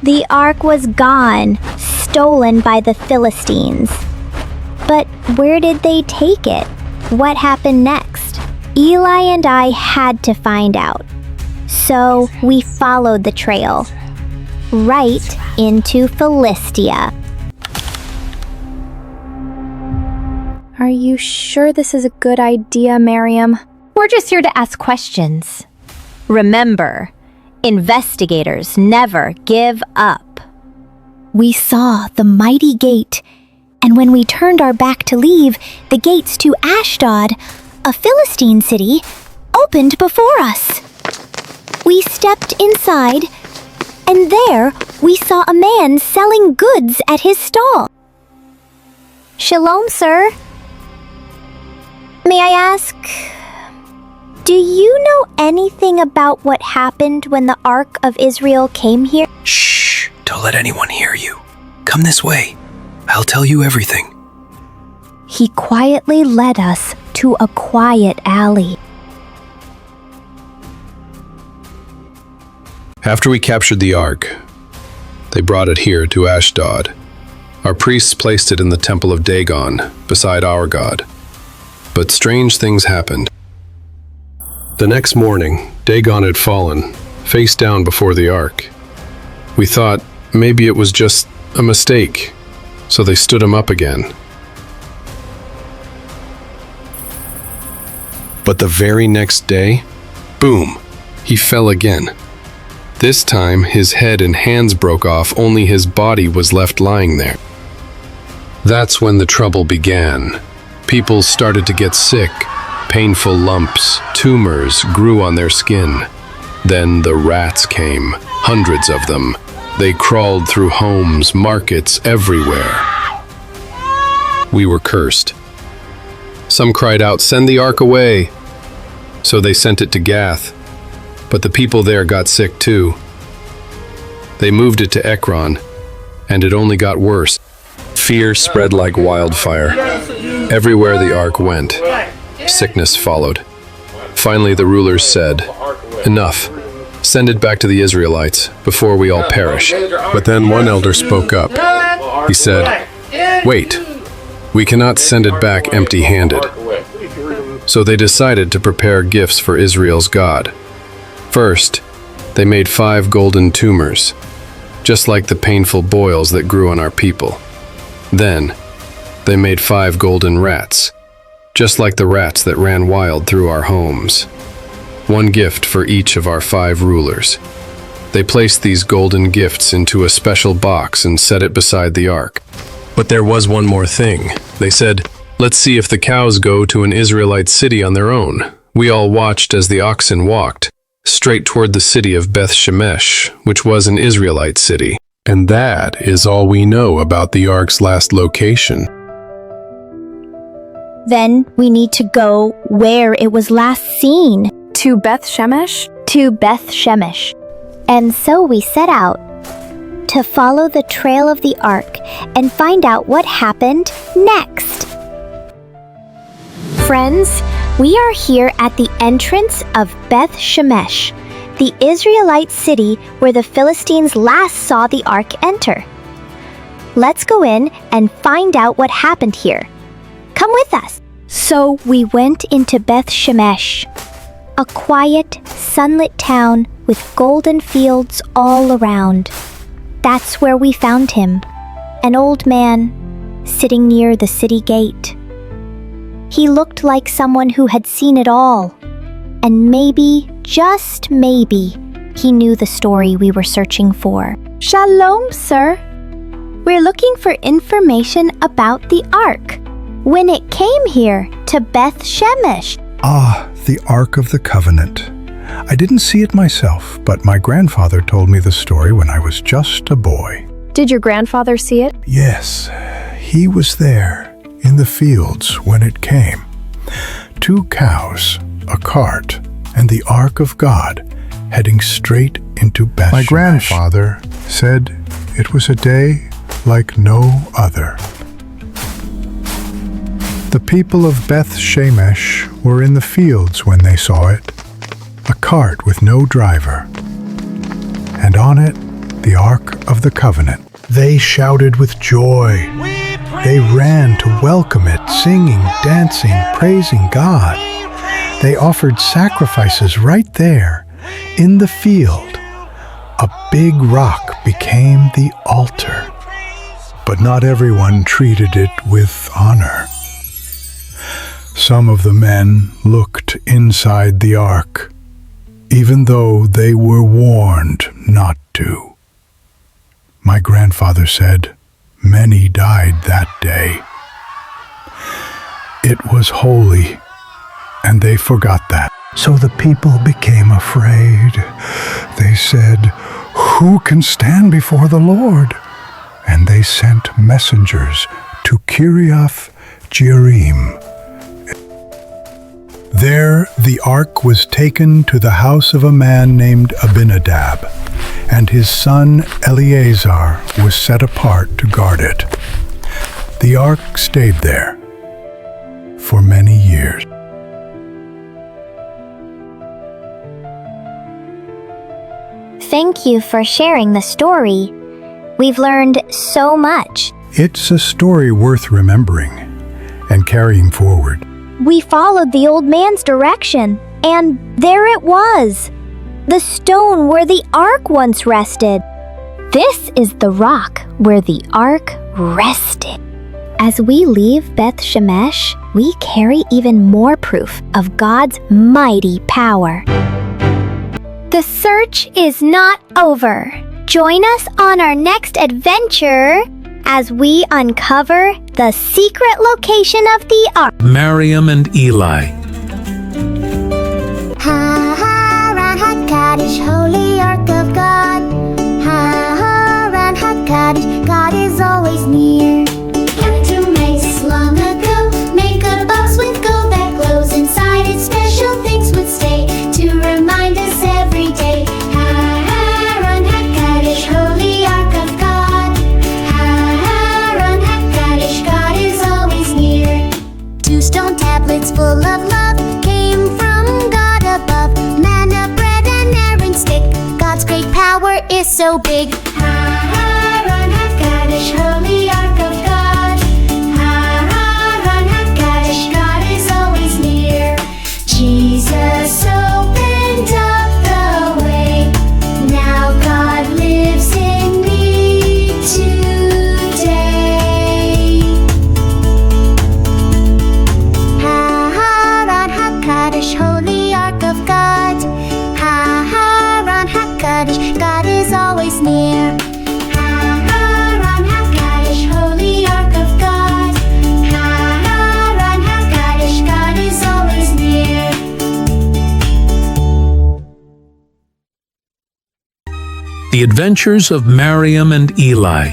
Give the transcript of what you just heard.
The ark was gone, stolen by the Philistines. But where did they take it? What happened next? Eli and I had to find out. So we followed the trail, right into Philistia. Are you sure this is a good idea, Mariam? We're just here to ask questions. Remember, investigators never give up. We saw the mighty gate, and when we turned our back to leave, the gates to Ashdod, a Philistine city, opened before us. We stepped inside, and there we saw a man selling goods at his stall. Shalom, sir. May I ask, do you know anything about what happened when the Ark of Israel came here? Shh! Don't let anyone hear you. Come this way. I'll tell you everything. He quietly led us to a quiet alley. After we captured the ark, they brought it here to Ashdod. Our priests placed it in the temple of Dagon, beside our god. But strange things happened. The next morning, Dagon had fallen, face down before the ark. We thought maybe it was just a mistake, so they stood him up again. But the very next day, boom, he fell again. This time, his head and hands broke off, only his body was left lying there. That's when the trouble began. People started to get sick. Painful lumps, tumors grew on their skin. Then the rats came, hundreds of them. They crawled through homes, markets, everywhere. We were cursed. Some cried out, "Send the ark away!" So they sent it to Gath. But the people there got sick too. They moved it to Ekron, and it only got worse. Fear spread like wildfire. Everywhere the ark went, sickness followed. Finally, the rulers said, "Enough. Send it back to the Israelites before we all perish." But then one elder spoke up. He said, "Wait, we cannot send it back empty-handed." So they decided to prepare gifts for Israel's God. First, they made 5 golden tumors, just like the painful boils that grew on our people. Then, they made 5 golden rats, just like the rats that ran wild through our homes. One gift for each of our 5 rulers. They placed these golden gifts into a special box and set it beside the ark. But there was one more thing. They said, "Let's see if the cows go to an Israelite city on their own." We all watched as the oxen walked straight toward the city of Beth Shemesh, which was an Israelite city. And that is all we know about the ark's last location. Then we need to go where it was last seen. To Beth Shemesh? To Beth Shemesh. And so we set out to follow the trail of the ark and find out what happened next. Friends, we are here at the entrance of Beth Shemesh, the Israelite city where the Philistines last saw the ark enter. Let's go in and find out what happened here. Come with us. So we went into Beth Shemesh, a quiet, sunlit town with golden fields all around. That's where we found him, an old man sitting near the city gate. He looked like someone who had seen it all, and maybe, just maybe, he knew the story we were searching for. Shalom, sir. We're looking for information about the ark, when it came here to Beth Shemesh. Ah, the Ark of the Covenant. I didn't see it myself, but my grandfather told me the story when I was just a boy. Did your grandfather see it? Yes, he was there in the fields when it came. 2 cows, a cart, and the Ark of God heading straight into Beth Shemesh. My grandfather said it was a day like no other. The people of Beth Shemesh were in the fields when they saw it, a cart with no driver, and on it the Ark of the Covenant. They shouted with joy. They ran to welcome it, singing, dancing, praising God. They offered sacrifices right there, in the field. A big rock became the altar. But not everyone treated it with honor. Some of the men looked inside the ark, even though they were warned not to. My grandfather said many died that day. It was holy, and they forgot that. So the people became afraid. They said, "Who can stand before the Lord?" And they sent messengers to Kiriath Jearim. There the ark was taken to the house of a man named Abinadab, and his son Eleazar was set apart to guard it. The ark stayed there for many years. Thank you for sharing the story. We've learned so much. It's a story worth remembering and carrying forward. We followed the old man's direction, and there it was. The stone where the ark once rested. This is the rock where the ark rested. As we leave Beth Shemesh, we carry even more proof of God's mighty power. The search is not over. Join us on our next adventure as we uncover the secret location of the ark. Mariam and Eli. Haran HaKadosh, holy ark of God. Haran HaKadosh, God is always near. Captain Mace long ago, make a box with gold that glows inside it. Special things would stay to remind us every day. Haran HaKadosh, holy ark of God. Haran HaKadosh, God is always near. 2 stone tablets full of love came from God above. Manna, bread, and Aaron's stick. God's great power is so big. Haran HaKadosh, holy ark of God. Haran HaKadosh, God is always near. Jesus opened up the way. Now God lives in me today. Haran HaKadosh, holy ark of God. Haran HaKadosh, God is always near. Haran HaKadosh, holy ark of God. Haran HaKadosh, God is always near. The Adventures of Mariam and Eli.